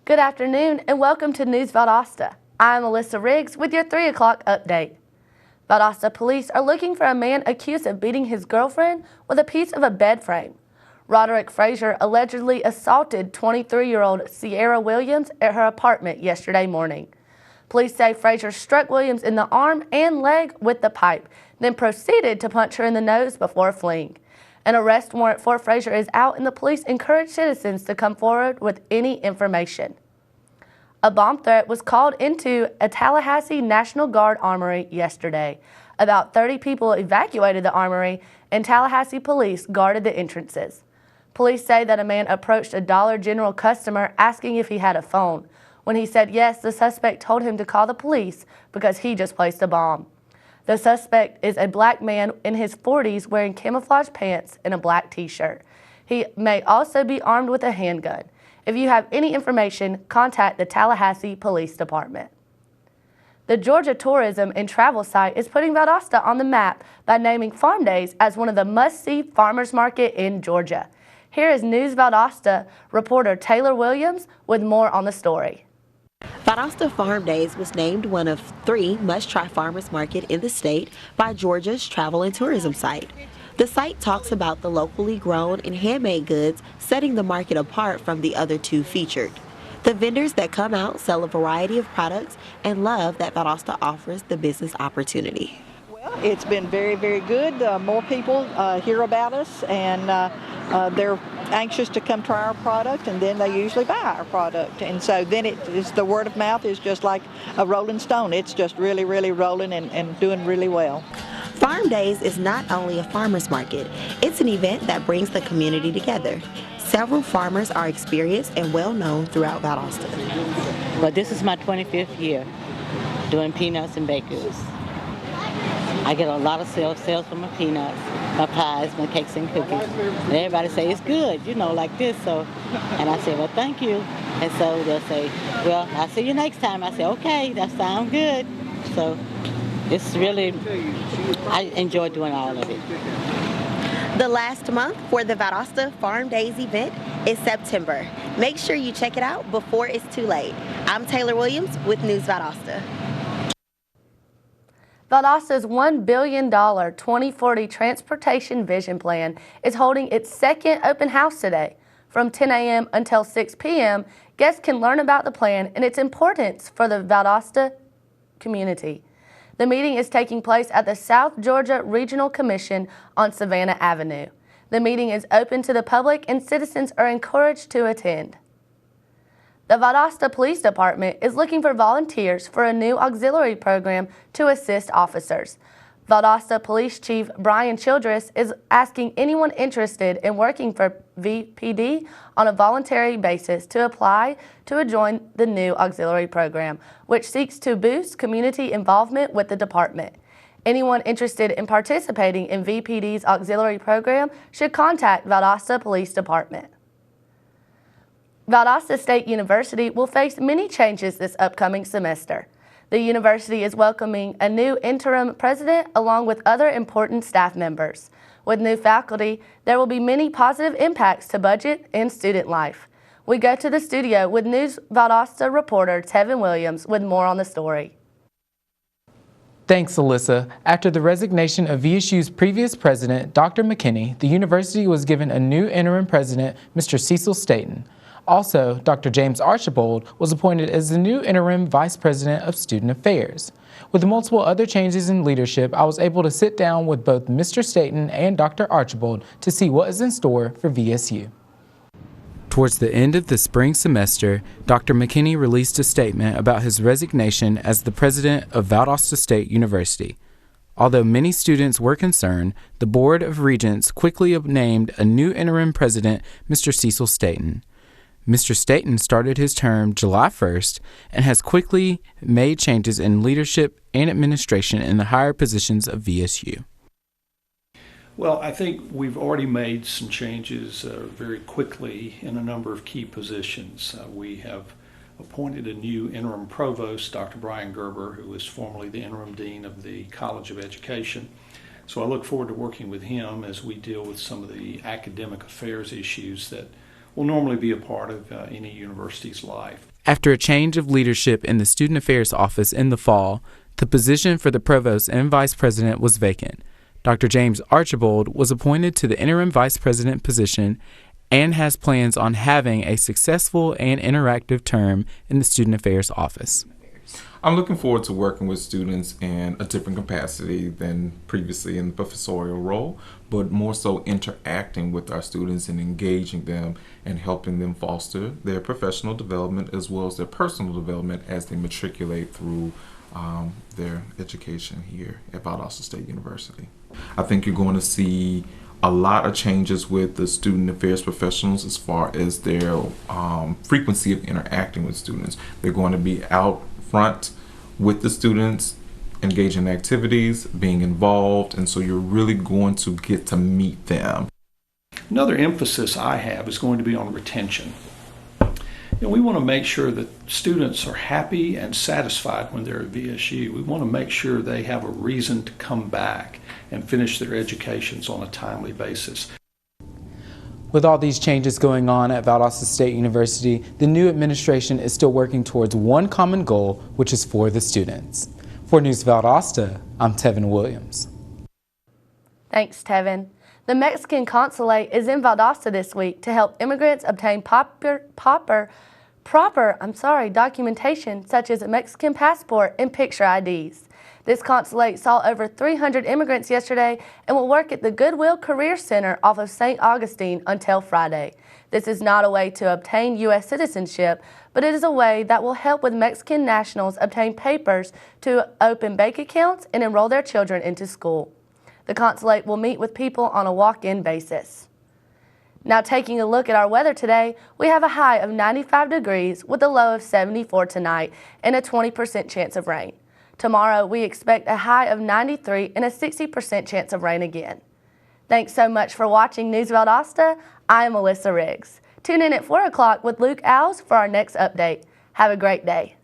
Good afternoon and welcome to News Valdosta. I'm Alyssa Riggs with your 3 o'clock update. Valdosta police are looking for a man accused of beating his girlfriend with a piece of a bed frame. Roderick Frazier allegedly assaulted 23-year-old Sierra Williams at her apartment yesterday morning. Police say Frazier struck Williams in the arm and leg with the pipe, then proceeded to punch her in the nose before fleeing. An arrest warrant for Frazier is out, and the police encourage citizens to come forward with any information. A bomb threat was called into a Tallahassee National Guard armory yesterday. About 30 people evacuated the armory, and Tallahassee police guarded the entrances. Police say that a man approached a Dollar General customer asking if he had a phone. When he said yes, the suspect told him to call the police because he just placed a bomb. The suspect is a black man in his 40s wearing camouflage pants and a black t-shirt. He may also be armed with a handgun. If you have any information, contact the Tallahassee Police Department. The Georgia Tourism and Travel site is putting Valdosta on the map by naming Farm Days as one of the must-see farmers market in Georgia. Here is News Valdosta reporter Taylor Williams with more on the story. Valdosta Farm Days was named one of 3 must-try farmers market in the state by Georgia's travel and tourism site. The site talks about the locally grown and handmade goods, setting the market apart from the other 2 featured. The vendors that come out sell a variety of products and love that Valdosta offers the business opportunity. Well, it's been very, very good. More people hear about us, and they're anxious to come try our product, and then they usually buy our product. And so then the word of mouth is just like a rolling stone. It's just really, really rolling and doing really well. Farm Days is not only a farmer's market, it's an event that brings the community together. Several farmers are experienced and well known throughout Valdosta. But this is my 25th year doing peanuts and baked goods. I get a lot of sales for my peanuts, my pies, my cakes and cookies. And everybody say it's good, like this. And I say, well, thank you. And so they'll say, well, I'll see you next time. I say, okay, that sounds good. So it's really, I enjoy doing all of it. The last month for the Valdosta Farm Days event is September. Make sure you check it out before it's too late. I'm Taylor Williams with News Valdosta. Valdosta's $1 billion 2040 Transportation Vision Plan is holding its second open house today. From 10 a.m. until 6 p.m., guests can learn about the plan and its importance for the Valdosta community. The meeting is taking place at the South Georgia Regional Commission on Savannah Avenue. The meeting is open to the public and citizens are encouraged to attend. The Valdosta Police Department is looking for volunteers for a new auxiliary program to assist officers. Valdosta Police Chief Brian Childress is asking anyone interested in working for VPD on a voluntary basis to apply to join the new auxiliary program, which seeks to boost community involvement with the department. Anyone interested in participating in VPD's auxiliary program should contact Valdosta Police Department. Valdosta State University will face many changes this upcoming semester. The university is welcoming a new interim president along with other important staff members. With new faculty, there will be many positive impacts to budget and student life. We go to the studio with News Valdosta reporter Tevin Williams with more on the story. Thanks, Alyssa. After the resignation of VSU's previous president, Dr. McKinney, the university was given a new interim president, Mr. Cecil Staten. Also, Dr. James Archibald was appointed as the new interim vice president of student affairs. With multiple other changes in leadership, I was able to sit down with both Mr. Staten and Dr. Archibald to see what is in store for VSU. Towards the end of the spring semester, Dr. McKinney released a statement about his resignation as the president of Valdosta State University. Although many students were concerned, the Board of Regents quickly named a new interim president, Mr. Cecil Staten. Mr. Staten started his term July 1st and has quickly made changes in leadership and administration in the higher positions of VSU. Well, I think we've already made some changes very quickly in a number of key positions. We have appointed a new interim provost, Dr. Brian Gerber, who was formerly the interim dean of the College of Education. So I look forward to working with him as we deal with some of the academic affairs issues that will normally be a part of any university's life. After a change of leadership in the Student Affairs Office in the fall, the position for the Provost and Vice President was vacant. Dr. James Archibald was appointed to the interim Vice President position and has plans on having a successful and interactive term in the Student Affairs Office. I'm looking forward to working with students in a different capacity than previously in the professorial role, but more so interacting with our students and engaging them and helping them foster their professional development as well as their personal development as they matriculate through their education here at Valdosta State University. I think you're going to see a lot of changes with the student affairs professionals as far as their frequency of interacting with students. They're going to be out front with the students, engaging in activities, being involved, and so you're really going to get to meet them. Another emphasis I have is going to be on retention. We want to make sure that students are happy and satisfied when they're at VSU. We want to make sure they have a reason to come back and finish their educations on a timely basis. With all these changes going on at Valdosta State University, the new administration is still working towards one common goal, which is for the students. For News Valdosta, I'm Tevin Williams. Thanks, Tevin. The Mexican consulate is in Valdosta this week to help immigrants obtain proper documentation such as a Mexican passport and picture IDs. This consulate saw over 300 immigrants yesterday and will work at the Goodwill Career Center off of St. Augustine until Friday. This is not a way to obtain U.S. citizenship, but it is a way that will help with Mexican nationals obtain papers to open bank accounts and enroll their children into school. The consulate will meet with people on a walk-in basis. Now taking a look at our weather today, we have a high of 95 degrees with a low of 74 tonight and a 20% chance of rain. Tomorrow, we expect a high of 93 and a 60% chance of rain again. Thanks so much for watching News Valdosta. I am Melissa Riggs. Tune in at 4 o'clock with Luke Owls for our next update. Have a great day.